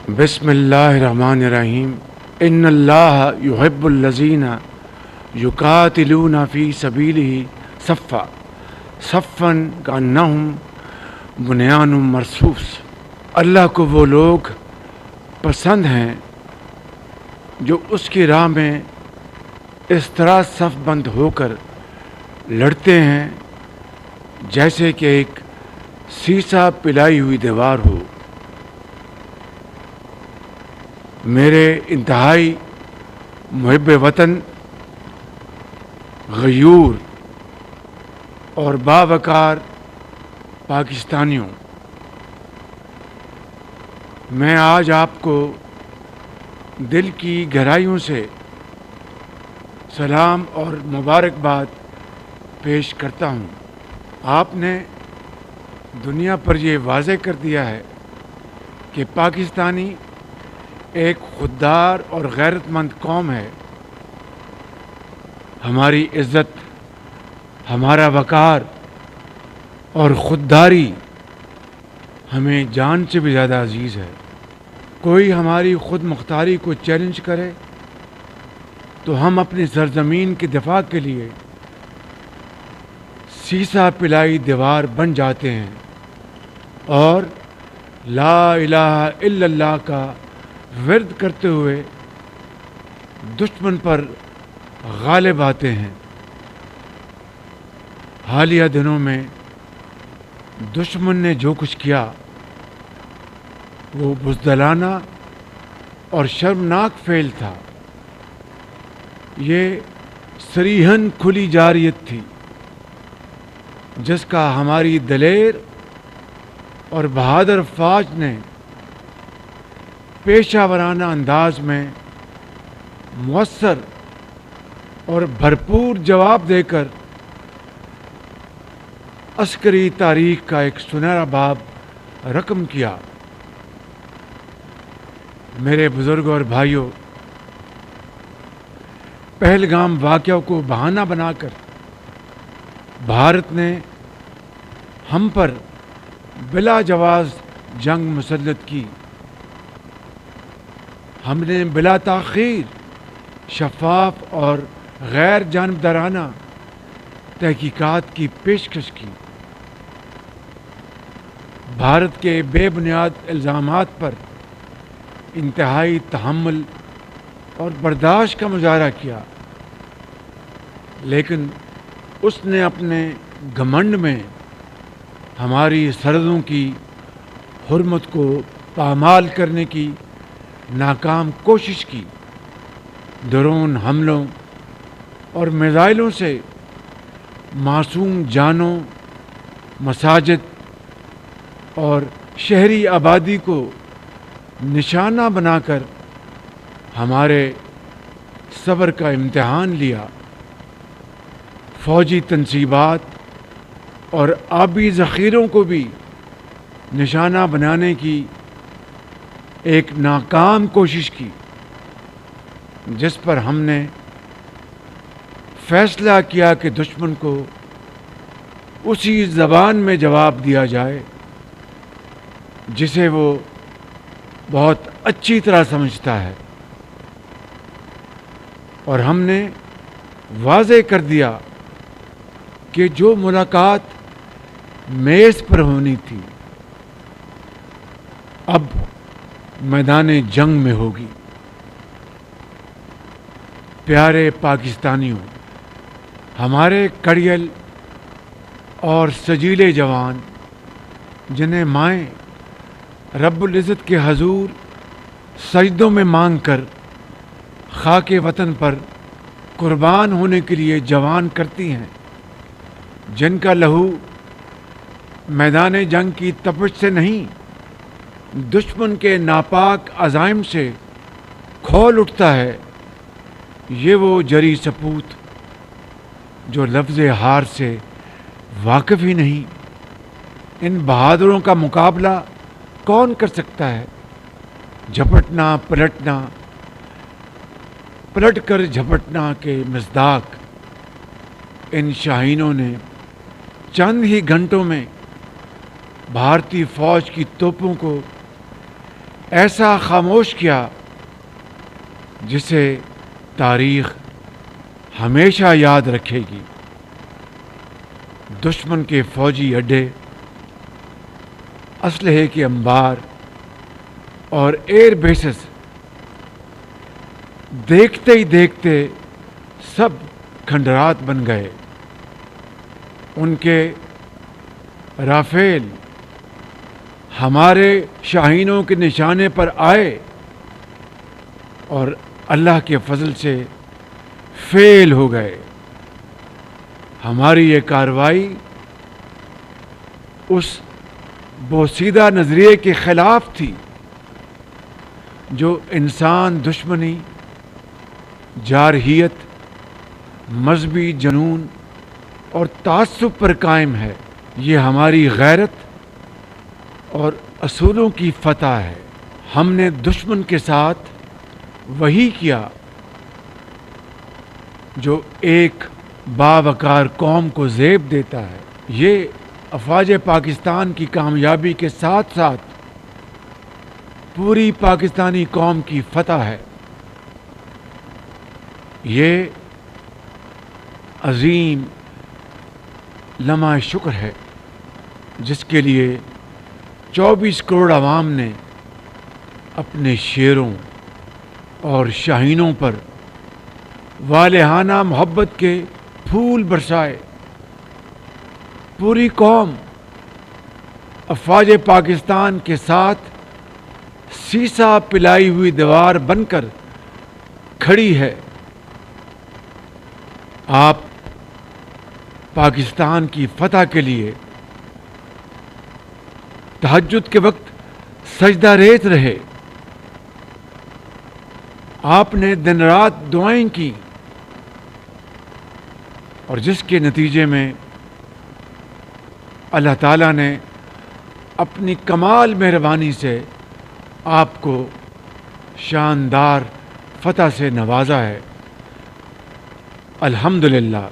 بسم اللہ الرحمن الرحیم ان اللہ یحب الذین یقاتلون فی سبیلہ صفا صفا کانہم بنیان مرصوص۔ اللہ کو وہ لوگ پسند ہیں جو اس کی راہ میں اس طرح صف بند ہو کر لڑتے ہیں جیسے کہ ایک سیسا پلائی ہوئی دیوار ہو۔ میرے انتہائی محب وطن، غیور اور باوقار پاکستانیوں، میں آج آپ کو دل کی گہرائیوں سے سلام اور مبارکباد پیش کرتا ہوں۔ آپ نے دنیا پر یہ واضح کر دیا ہے کہ پاکستانی ایک خوددار اور غیرت مند قوم ہے۔ ہماری عزت، ہمارا وقار اور خودداری ہمیں جان سے بھی زیادہ عزیز ہے۔ کوئی ہماری خود مختاری کو چیلنج کرے تو ہم اپنی سرزمین کی دفاع کے لیے سیسا پلائی دیوار بن جاتے ہیں اور لا الہ الا اللہ کا ورد کرتے ہوئے دشمن پر غالب آتے ہیں۔ حالیہ دنوں میں دشمن نے جو کچھ کیا وہ بزدلانہ اور شرمناک فعل تھا۔ یہ صریحاً کھلی جارحیت تھی جس کا ہماری دلیر اور بہادر فوج نے پیشہ ورانہ انداز میں مؤثر اور بھرپور جواب دے کر عسکری تاریخ کا ایک سنہرا باب رقم کیا۔ میرے بزرگوں اور بھائیوں، پہلگام واقعہ کو بہانہ بنا کر بھارت نے ہم پر بلا جواز جنگ مسلط کی۔ ہم نے بلا تاخیر شفاف اور غیر جانبدارانہ تحقیقات کی پیشکش کی۔ بھارت کے بے بنیاد الزامات پر انتہائی تحمل اور برداشت کا مظاہرہ کیا، لیکن اس نے اپنے گھمنڈ میں ہماری سرحدوں کی حرمت کو پامال کرنے کی ناکام کوشش کی۔ ڈرون حملوں اور میزائلوں سے معصوم جانوں، مساجد اور شہری آبادی کو نشانہ بنا کر ہمارے صبر کا امتحان لیا۔ فوجی تنصیبات اور آبی ذخیروں کو بھی نشانہ بنانے کی ایک ناکام کوشش کی، جس پر ہم نے فیصلہ کیا کہ دشمن کو اسی زبان میں جواب دیا جائے جسے وہ بہت اچھی طرح سمجھتا ہے، اور ہم نے واضح کر دیا کہ جو ملاقات میز پر ہونی تھی اب میدان جنگ میں ہوگی۔ پیارے پاکستانیوں، ہمارے کڑیل اور سجیلے جوان جنہیں مائیں رب العزت کے حضور سجدوں میں مانگ کر خاک وطن پر قربان ہونے کے لیے جوان کرتی ہیں، جن کا لہو میدان جنگ کی تپش سے نہیں دشمن کے ناپاک عزائم سے کھول اٹھتا ہے، یہ وہ جری سپوت جو لفظ ہار سے واقف ہی نہیں۔ ان بہادروں کا مقابلہ کون کر سکتا ہے؟ جھپٹنا پلٹنا، پلٹ کر جھپٹنا کے مصداق ان شاہینوں نے چند ہی گھنٹوں میں بھارتی فوج کی توپوں کو ایسا خاموش کیا جسے تاریخ ہمیشہ یاد رکھے گی۔ دشمن کے فوجی اڈے، اسلحے کے انبار اور ایئر بیسز دیکھتے ہی دیکھتے سب کھنڈرات بن گئے۔ ان کے رافیل ہمارے شاہینوں کے نشانے پر آئے اور اللہ کے فضل سے فیل ہو گئے۔ ہماری یہ کارروائی اس بوسیدہ نظریے کے خلاف تھی جو انسان دشمنی، جارحیت، مذہبی جنون اور تعصب پر قائم ہے۔ یہ ہماری غیرت اور اصولوں کی فتح ہے۔ ہم نے دشمن کے ساتھ وہی کیا جو ایک باوقار قوم کو زیب دیتا ہے۔ یہ افواج پاکستان کی کامیابی کے ساتھ ساتھ پوری پاکستانی قوم کی فتح ہے۔ یہ عظیم لمحہ شکر ہے جس کے لیے 24 کروڑ عوام نے اپنے شیروں اور شاہینوں پر والہانہ محبت کے پھول برسائے۔ پوری قوم افواج پاکستان کے ساتھ سیسا پلائی ہوئی دیوار بن کر کھڑی ہے۔ آپ پاکستان کی فتح کے لیے تہجد کے وقت سجدہ ریز رہے۔ آپ نے دن رات دعائیں کی اور جس کے نتیجے میں اللہ تعالیٰ نے اپنی کمال مہربانی سے آپ کو شاندار فتح سے نوازا ہے۔ الحمدللہ۔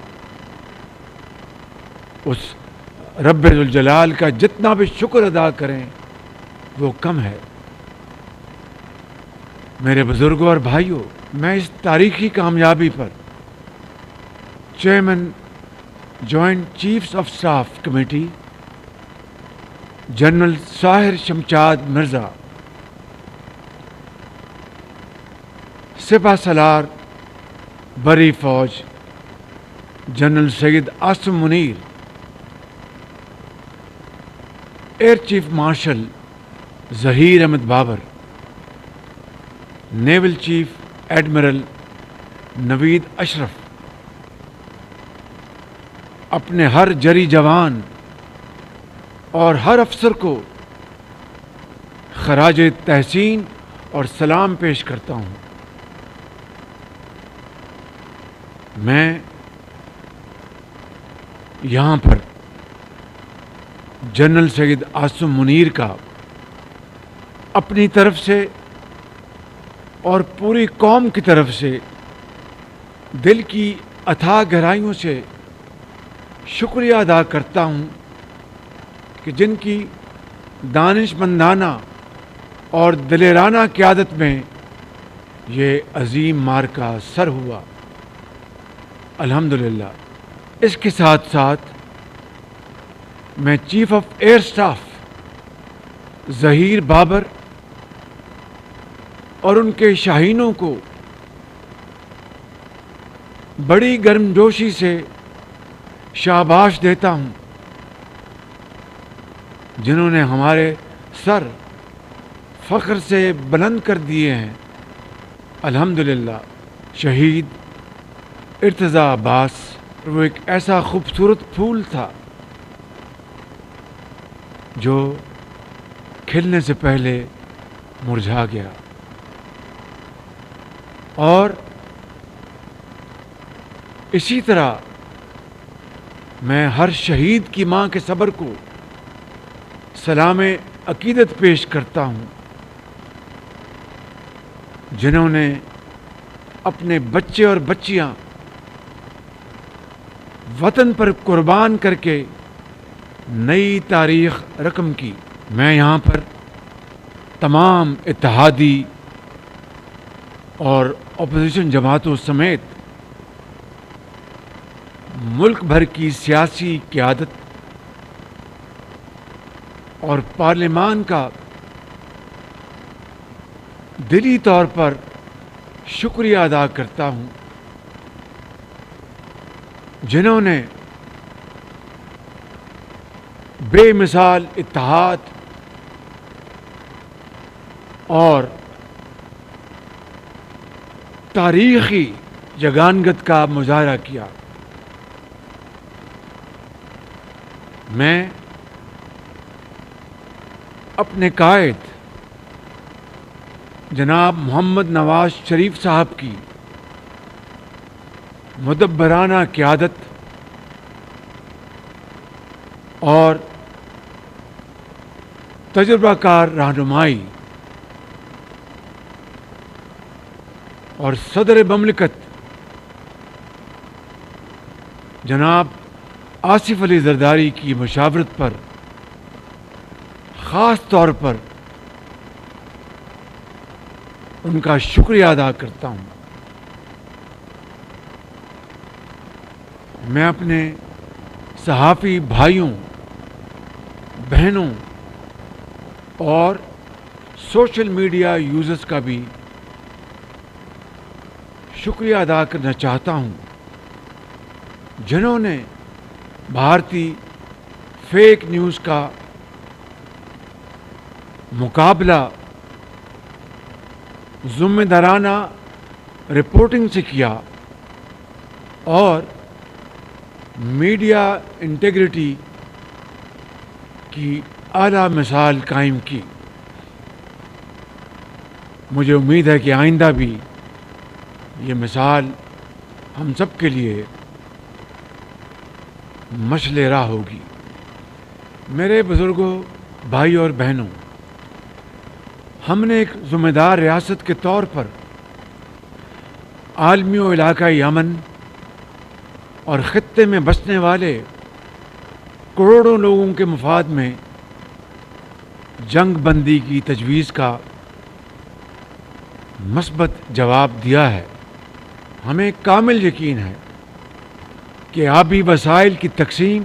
اس رب ذوالجلال کا جتنا بھی شکر ادا کریں وہ کم ہے۔ میرے بزرگوں اور بھائیوں، میں اس تاریخی کامیابی پر chairman joint chiefs of staff committee general Sahir Shamshad Mirza, سپہ سالار بری فوج general Syed Asim Munir, air chief marshal Zaheer Ahmed Babar, naval chief admiral Naveed Ashraf, اپنے ہر جری جوان اور ہر افسر کو خراج تحسین اور سلام پیش کرتا ہوں۔ میں یہاں پر جنرل سید عاصم منیر کا اپنی طرف سے اور پوری قوم کی طرف سے دل کی اتھاہ گہرائیوں سے شکریہ ادا کرتا ہوں کہ جن کی دانش مندانہ اور دلیرانہ قیادت میں یہ عظیم معرکہ سر ہوا۔ الحمدللہ۔ اس کے ساتھ ساتھ میں chief of air staff Zaheer Babar اور ان کے شاہینوں کو بڑی گرمجوشی سے شاباش دیتا ہوں، جنہوں نے ہمارے سر فخر سے بلند کر دیے ہیں۔ الحمدللہ۔ شہید ارتضیٰ عباس، وہ ایک ایسا خوبصورت پھول تھا جو کھلنے سے پہلے مرجھا گیا، اور اسی طرح میں ہر شہید کی ماں کے صبر کو سلام عقیدت پیش کرتا ہوں، جنہوں نے اپنے بچے اور بچیاں وطن پر قربان کر کے نئی تاریخ رقم کی۔ میں یہاں پر تمام اتحادی اور اپوزیشن جماعتوں سمیت ملک بھر کی سیاسی قیادت اور پارلیمان کا دلی طور پر شکریہ ادا کرتا ہوں، جنہوں نے بے مثال اتحاد اور تاریخی یگانگت کا مظاہرہ کیا۔ میں اپنے قائد جناب محمد نواز شریف صاحب کی مدبرانہ قیادت اور تجربہ کار رہنمائی اور صدر مملکت جناب آصف علی زرداری کی مشاورت پر خاص طور پر ان کا شکریہ ادا کرتا ہوں۔ میں اپنے صحافی بھائیوں، بہنوں اور سوشل میڈیا یوزرز کا بھی شکریہ ادا کرنا چاہتا ہوں، جنہوں نے بھارتی فیک نیوز کا مقابلہ ذمہ دارانہ رپورٹنگ سے کیا اور میڈیا انٹیگریٹی کی اعلیٰ مثال قائم کی۔ مجھے امید ہے کہ آئندہ بھی یہ مثال ہم سب کے لیے مشعل راہ ہوگی۔ میرے بزرگوں، بھائی اور بہنوں، ہم نے ایک ذمہ دار ریاست کے طور پر عالمی و علاقائی امن اور خطے میں بسنے والے کروڑوں لوگوں کے مفاد میں جنگ بندی کی تجویز کا مثبت جواب دیا ہے۔ ہمیں کامل یقین ہے کہ آبی وسائل کی تقسیم،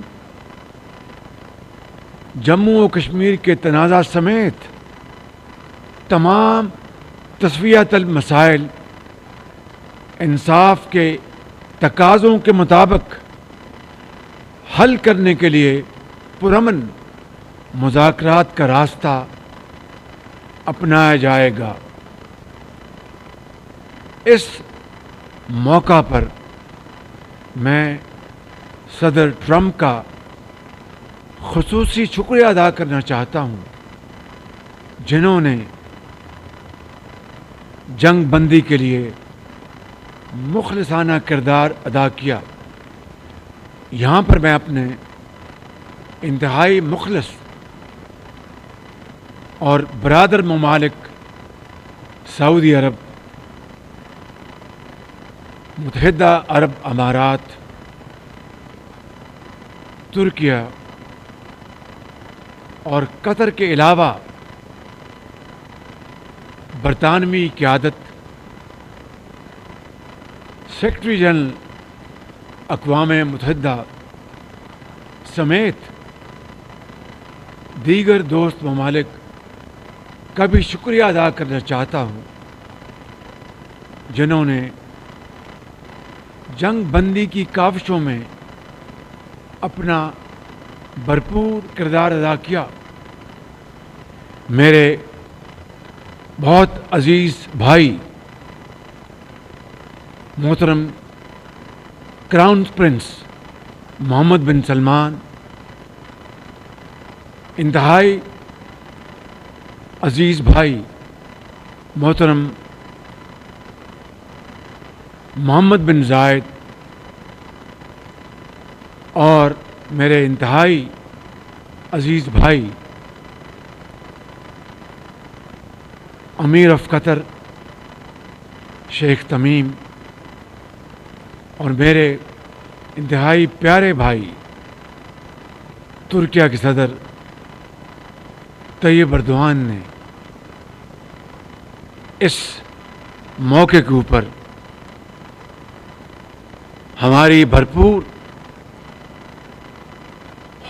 جموں و کشمیر کے تنازع سمیت تمام تسویہ طلب مسائل انصاف کے تقاضوں کے مطابق حل کرنے کے لیے پرامن مذاکرات کا راستہ اپنایا جائے گا۔ اس موقع پر میں صدر ٹرمپ کا خصوصی شکریہ ادا کرنا چاہتا ہوں، جنہوں نے جنگ بندی کے لیے مخلصانہ کردار ادا کیا۔ یہاں پر میں اپنے انتہائی مخلص اور برادر ممالک سعودی عرب، متحدہ عرب امارات، ترکیہ اور قطر کے علاوہ برطانوی قیادت، سیکرٹری جنرل اقوام متحدہ سمیت دیگر دوست ممالک کا بھی شکریہ ادا کرنا چاہتا ہوں، جنہوں نے جنگ بندی کی کاوشوں میں اپنا بھرپور کردار ادا کیا۔ میرے بہت عزیز بھائی محترم کراؤن پرنس محمد بن سلمان، انتہائی عزیز بھائی محترم محمد بن زائد اور میرے انتہائی عزیز بھائی امیر آف قطر شیخ تمیم اور میرے انتہائی پیارے بھائی ترکیہ کے صدر طیب اردوان نے اس موقع کے اوپر ہماری بھرپور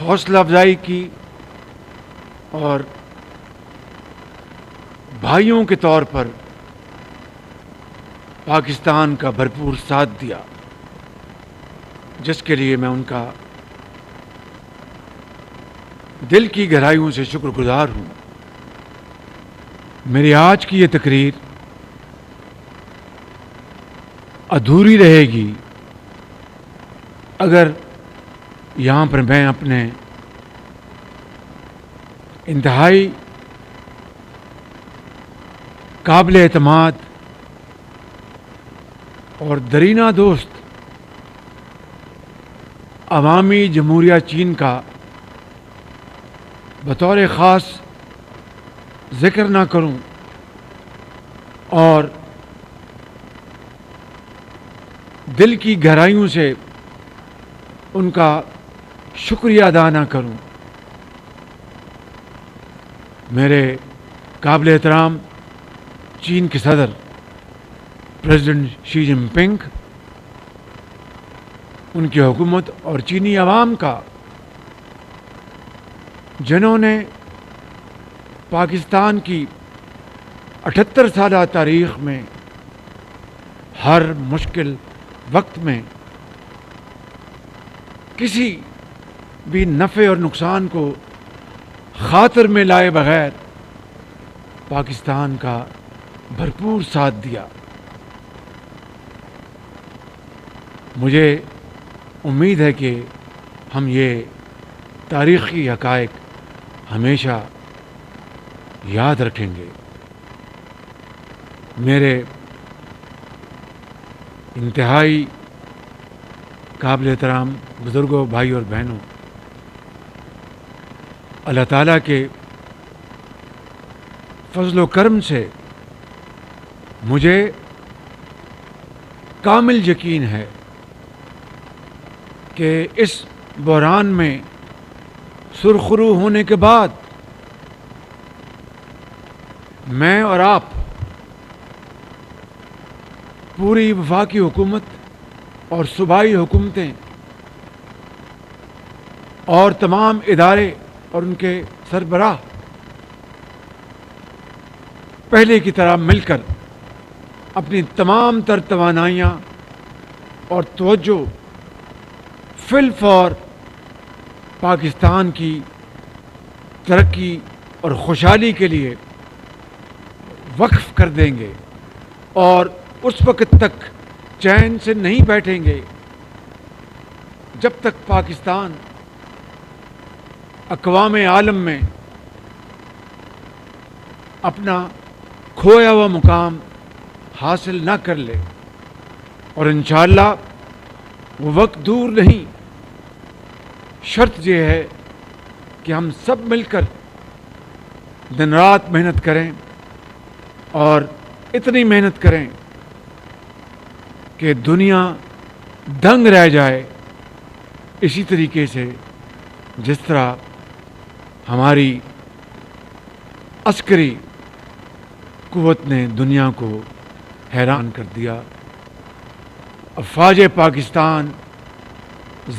حوصلہ افزائی کی اور بھائیوں کے طور پر پاکستان کا بھرپور ساتھ دیا، جس کے لیے میں ان کا دل کی گہرائیوں سے شکر گزار ہوں۔ میری آج کی یہ تقریر ادھوری رہے گی اگر یہاں پر میں اپنے انتہائی قابل اعتماد اور درینہ دوست عوامی جمہوریہ چین کا بطور خاص ذکر نہ کروں اور دل کی گہرائیوں سے ان کا شکریہ ادا نہ کروں۔ میرے قابل احترام چین کے صدر پریزیڈنٹ شی جن پنگ، ان کی حکومت اور چینی عوام کا، جنہوں نے پاکستان کی 78 سالہ تاریخ میں ہر مشکل وقت میں کسی بھی نفع اور نقصان کو خاطر میں لائے بغیر پاکستان کا بھرپور ساتھ دیا۔ مجھے امید ہے کہ ہم یہ تاریخی حقائق ہمیشہ یاد رکھیں گے۔ میرے انتہائی قابل احترام بزرگوں، بھائی اور بہنوں، اللہ تعالیٰ کے فضل و کرم سے مجھے کامل یقین ہے کہ اس بحران میں سرخرو ہونے کے بعد میں اور آپ پوری وفاقی حکومت اور صوبائی حکومتیں اور تمام ادارے اور ان کے سربراہ پہلے کی طرح مل کر اپنی تمام تر توانائیاں اور توجہ فی الفور پاکستان کی ترقی اور خوشحالی کے لیے وقف کر دیں گے، اور اس وقت تک چین سے نہیں بیٹھیں گے جب تک پاکستان اقوام عالم میں اپنا کھویا ہوا مقام حاصل نہ کر لے۔ اور انشاءاللہ وہ وقت دور نہیں۔ شرط یہ ہے کہ ہم سب مل کر دن رات محنت کریں اور اتنی محنت کریں کہ دنیا دنگ رہ جائے، اسی طریقے سے جس طرح ہماری عسکری قوت نے دنیا کو حیران کر دیا۔ افواج پاکستان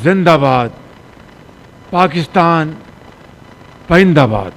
زندہ باد، پاکستان پائندہ باد۔